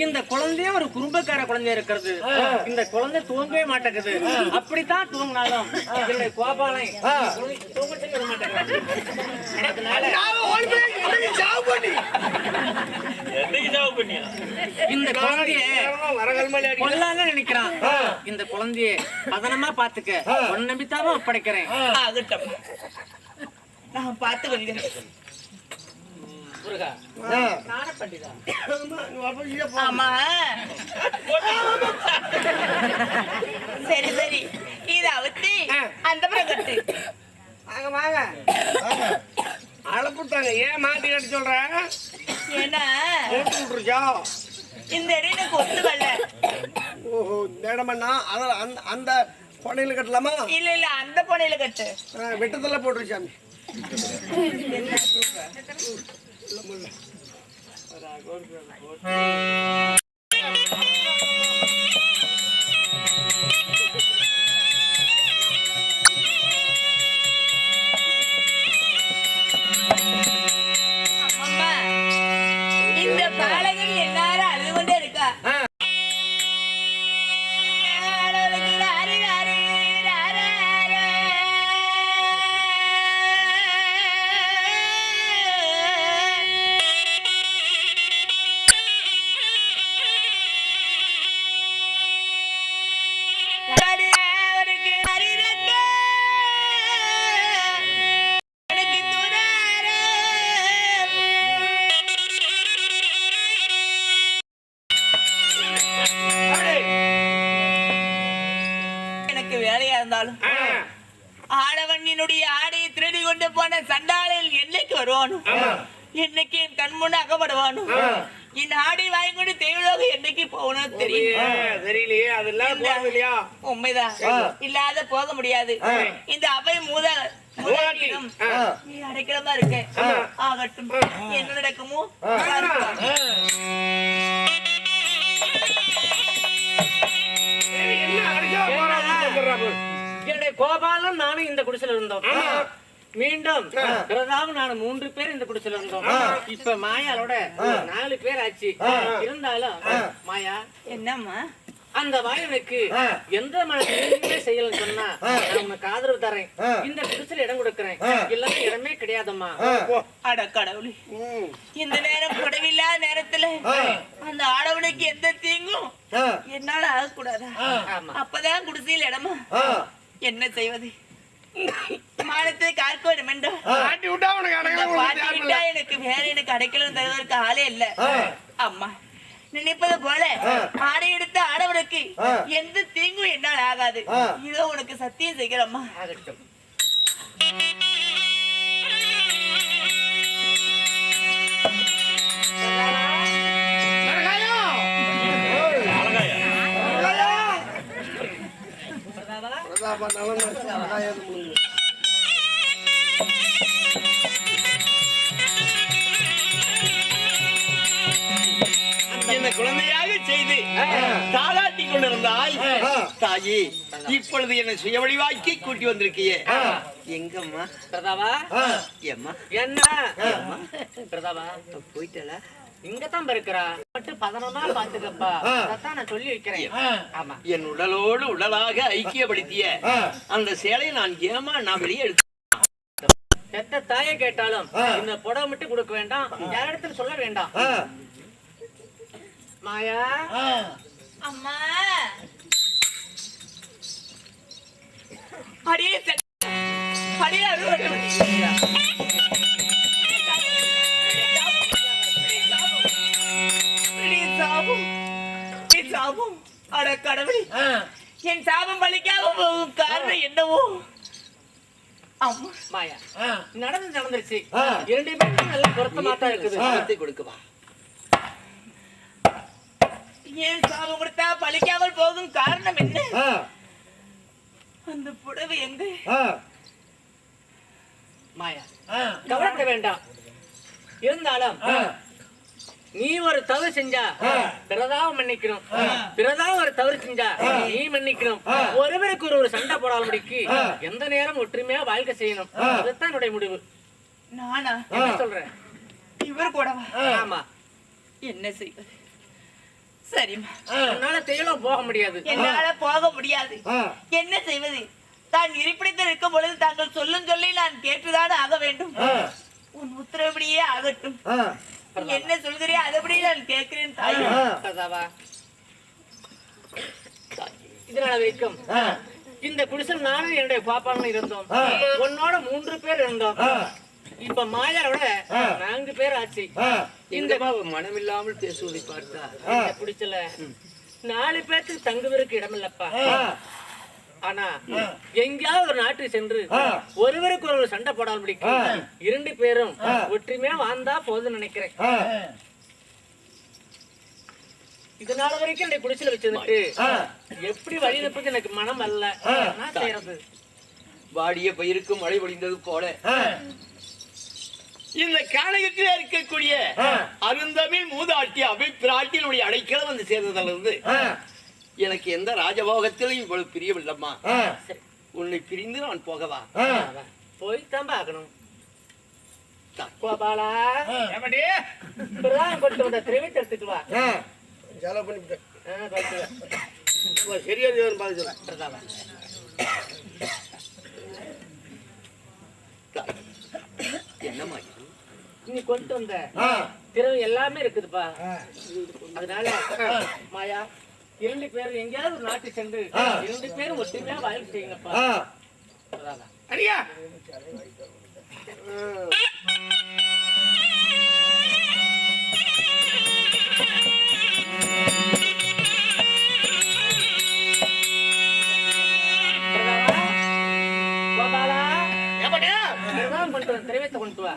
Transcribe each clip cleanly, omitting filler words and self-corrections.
இந்த குழந்தைய ஒரு குறும்பக்கார குழந்தைய இருக்கிறது. இந்த குழந்தை தூங்கவே மாட்டேங்குது. அப்படித்தான் தூங்கினாலும் என்னுடைய கோபாலை தூங்கவே விட மாட்டேங்குது. இந்த குழந்தைய கொல்லான்னு நினைக்கிறான். இந்த குழந்தைய பதனமா பாத்துக்க, உன்னை நம்பித்தாம ஒப்படைக்கிறேன். நான் பார்த்து கொள்கிறேன். ஆமா சரி சரி, இத அவுத்தி அந்த கட்டு. வாங்க வாங்க, அழப்புட்டாங்க. ஏன் மாத்தி கட்ட சொல்ற? ஏன்னா விட்டுருச்சா இந்த இடம் எனக்கு ஒத்துக்கல்ல. ஓஹோ, இந்த இடமண்ணா அதில் அந்த பொனையில கட்டலாமா? இல்ல இல்ல, அந்த பொனையில கட்டு. வெட்டத்துல போட்டுருச்சாமி. அம்மா, இந்த பாலகன் எல்லாரும் அழுது கொண்டே இருக்கா. வேலையா இருந்தாலும் ஆடவண்ணினுடைய ஆடையை திருடி கொண்டு போன சண்டாளில் என்னைக்கு வருவானு, என்னைக்கு என் கண் முன்ன அகப்படுவானு, என் ஆடை வாங்கி கொண்டு தேவலோக என்னைக்கு போகணும் தெரியலையே. அதெல்லாம் இல்லையா? உண்மைதான், இல்லாத போக முடியாது. இந்த அவை முதலிடம் நீ அடைக்கலமா இருக்க. ஆகட்டும், என்ன நடக்குமோ. என்னுடைய கோபாலும் நானும் இந்த குடிசையில இருந்தோம். மீண்டும் நானும் 3 பேர் இந்த குடிசையில இருந்தோம். இப்ப மாயாலோட 4 பேர் ஆச்சு. இருந்தாலும் மாயா, என்னம்மா அந்த வாயனுக்கு எந்த மனசுமே செய்யலன்னு சொன்னா நான் உனக்கு ஆதரவு தரேன். இந்த குடிசையில இடம் கொடுக்கறேன். இல்லன்னா இடமே கிடையாதம்மா. அட கடவுளே, இந்த நேரம் குடவில்லாத நேரத்துல அந்த ஆடவனுக்கு எந்த தீங்கும் என்னால ஆகக்கூடாதா? அப்பதான் குடிசையில் இடமா? என்ன செய்வது? மானத்தை காக்க வேண்டும் என்றால் பாட்டி விட்டா எனக்கு வேற எனக்கு அடைக்கலம் தருவதற்கு ஆளே இல்ல. அம்மா நினைப்பது போல ஆடை எடுத்த ஆடவனுக்கு எந்த தீங்கும் என்னால் ஆகாது. இதோ உனக்கு சத்தியம் செய்கிறம்மா. ஆகட்டும். என்ன குழந்தையாக செய்து தாளாட்டி கொண்டிருந்தால் தாயி, இப்பொழுது என்ன சுய வடிவாக்கி கூட்டி வந்திருக்கியே. எங்கம்மா பிரதாபா? ஏம்மா என்ன பிரதாபா போயிட்டல? இங்கதான் இருக்கிறா. மட்டும் பதனமா பாத்துக்கப்பா. அதான் நான் சொல்லி வைக்கிறேன். ஆமா, என் உடலோடு உடலாக ஐக்கியப்படுத்திய அந்த சேலையை நான் நான் வெளியே எடுத்து எத்த தாயை கேட்டாலும் இந்த புடவை மட்டும் கொடுக்க வேண்டாம், யார் இடத்துல சொல்ல வேண்டாம். மாயா, அம்மா அடியே அடியே சாபம். அட கடவுளே, என் சாபம் பலிக்காக போகும் காரணம் என்னவோ. மாயா, நடந்துருச்சு. 2 பேரும் நல்ல பொருத்தமாத்தான் இருக்குது. கொடுக்குவா. ஏன் சாபம் கொடுத்தா பலிக்காமல் போகும் காரணம் என்ன? அந்த புடவை எங்க? மாயா, கவலைப்பட வேண்டாம். இருந்தாலும் நீ ஒரு தவறு செஞ்சா பிறதாவும் மன்னிக்கணும், பிறதாவும் ஒரு தவறு செஞ்சா நீ மன்னிக்கணும். ஒருவருக்கு ஒரு சண்டை போடாதபடிக்கு எந்த நேரம் ஒற்றுமையா வாழ்க்கை செய்யணும். அதுதான் என்னுடைய முடிவு. நானா? என்ன சொல்றேன்? இவர் கூடவா? ஆமா. என்ன செய்வது? சரிம்மா. உன்னால தேயிலும் போக முடியாது. என்னால போக முடியாது. என்ன செய்வது? தான் இருப்பிடத்தில் இருக்கும் பொழுது தாங்கள் சொல்லும் சொல்லி நான் கேட்டுதான் ஆக வேண்டும். உன் உத்தரவுபடியே ஆகட்டும். என்ன சொல்கிறே அதபடி நான் கேட்கிறேன் தாய். இதனால வரைக்கும் இந்த குடிசல் நானும் என்னுடைய பாப்பானும் இருந்தோம். உன்னோட 3 பேர் இருந்தோம். இப்ப மாயாவோட 4 பேர் ஆச்சு. இந்த மனமில்லாமல் பேசுவதை பார்த்தா இந்த குடிசல 4 பேருக்கு தங்குவதற்கு இடமில்லப்பா. ஆனா எங்கேயாவது ஒரு நாட்டுக்கு சென்று ஒருவருக்கு ஒரு சண்டை போடாமல் பிடிக்கும் 2 பேரும் ஒற்றுமையா வாழ்ந்தா போதும்னு நினைக்கிறேன். இதனால வரைக்கும் என்னை குடிசல வச்சிருந்துட்டு எப்படி வழி அனுப்புறது எனக்கு மனம் அல்ல. நான் செய்யறது வாடிய பயிருக்கு மழை பொழிந்தது போல இந்த காணகத்தில் இருக்கக்கூடிய அருந்தமிழ் மூதாட்டி அவை பிராட்டியினுடைய அடைக்கலம் வந்து சேர்ந்ததிலிருந்து எனக்கு எந்த ராஜபோகத்திலும் இவ்வளவு பிரியவில்லம்மா. உன்னை பிரிந்து நான் போகவா? போய்தான் பார்க்கணும். கோபாலா இப்பதான் கொண்டு வந்த திரவிட்டு எடுத்துட்டு வா. சரியா பாதிச்சு என்னம்மா நீ கொண்டு வந்த திறவு எல்லாமே இருக்குதுப்பா. அதனால மாயா 2 பேரும் எங்கேயாவது ஒரு நாட்டு சென்று 2 பேரும் ஒற்றுமையா வாழ்க்கை செய்யுங்கப்பா. அடியா திரவியத்தை கொண்டு வா.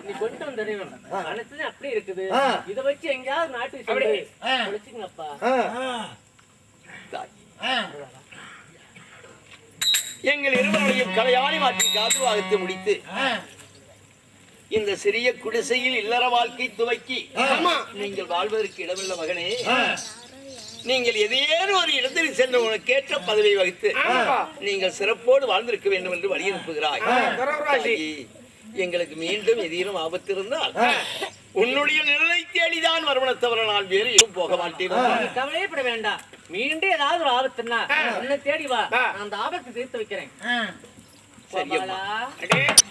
நீ கொண்டு வந்த திரவியம் அனைத்து அப்படி இருக்குது. இதை வச்சு எங்கேயாவது நாட்டுக்கு குடிச்சுங்கப்பா. எங்கள் இருவரையும் கலையாணி மாற்றி காதுவாகத்தை முடித்து இந்த சிறிய குடிசையில் இல்லற வாழ்க்கை துவக்கி நீங்கள் வாழ்வதற்கு இடமில்ல மகனே. நீங்கள் எதேனும் ஒரு இடத்தில் சென்று உனக்கு ஏற்ற பதவியை வகித்து நீங்கள் சிறப்போடு வாழ்ந்திருக்க வேண்டும் என்று வழி அனுப்புகிறாய். எங்களுக்கு மீண்டும் எதிரும் ஆபத்து இருந்தால் உன்னுடைய நிலை தேடிதான் வருவன தவிர நான் வேறு எதுவும் போக மாட்டேன். கவலையப்பட வேண்டாம். மீண்டும் ஏதாவது ஒரு ஆபத்துன்னா என்ன தேடி வா. நான் அந்த ஆபத்தை தீர்த்து வைக்கிறேன்.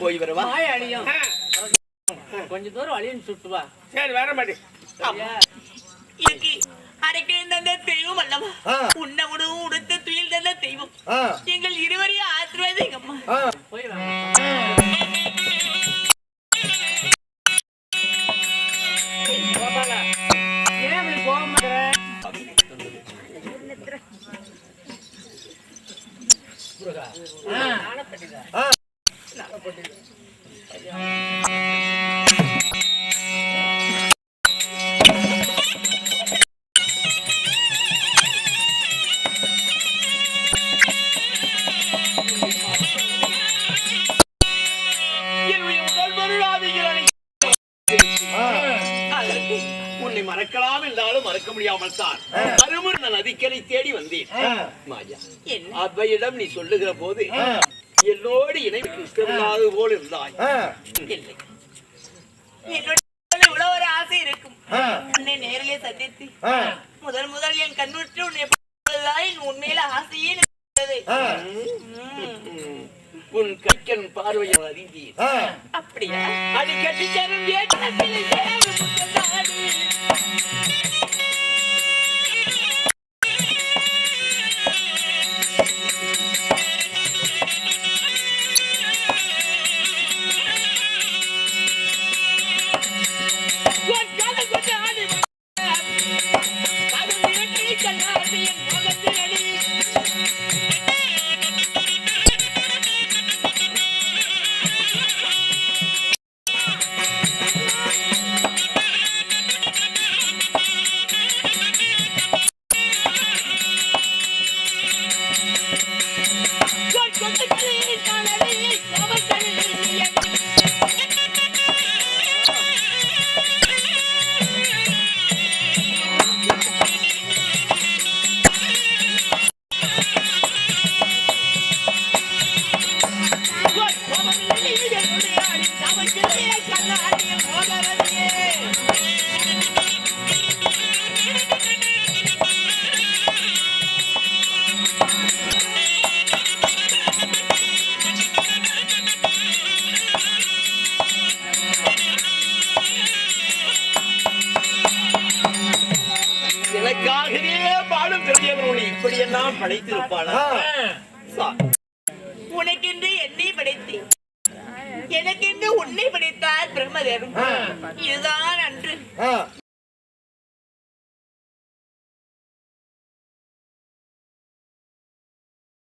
போய் வரவா? அழியும் கொஞ்ச தூரம் அழியும் சுட்டு வா. சரி வர மாட்டேன். அரைக்கிழந்த தெய்வம் அல்லவா? உன்ன உணவு உடுத்து துயில் தந்த தெய்வம். எங்கள் இருவரையும் ஆசீர்வாதம். போய் வா. ஏன் அப்படி போக மாட்டேற? உன்னை மறக்கலாம் என்றாலும் மறக்க முடியாமல் தான் அருமுன் நதிக்கரை தேடி வந்தேன். மாயா, அவ்வையிடம் நீ சொல்லுகிற போது என்னோடு இணைக்கு இஷ்டமில்லாதது போல் இருந்தாய். இல்லை, என்னோட இவ்வளவு ஒரு ஆசை இருக்கும். உன்னை நேரிலே சந்தித்து முதல் என் கண்ணுற்று உண்மையில ஆசையே இருந்தது. உன் கற்கன் பார்வையை அறிந்தேன். அப்படியா? அது கட்டிச்சரும் உலகத்தையே பாடும் பெரியவன் உன்னை இப்படியெல்லாம் படைத்திருப்பானா? உனக்கென்று என்னை படைத்தேன், எனக்கென்று உன்னை படைத்தார் பிரம்மதேவன். இதுதான் அன்று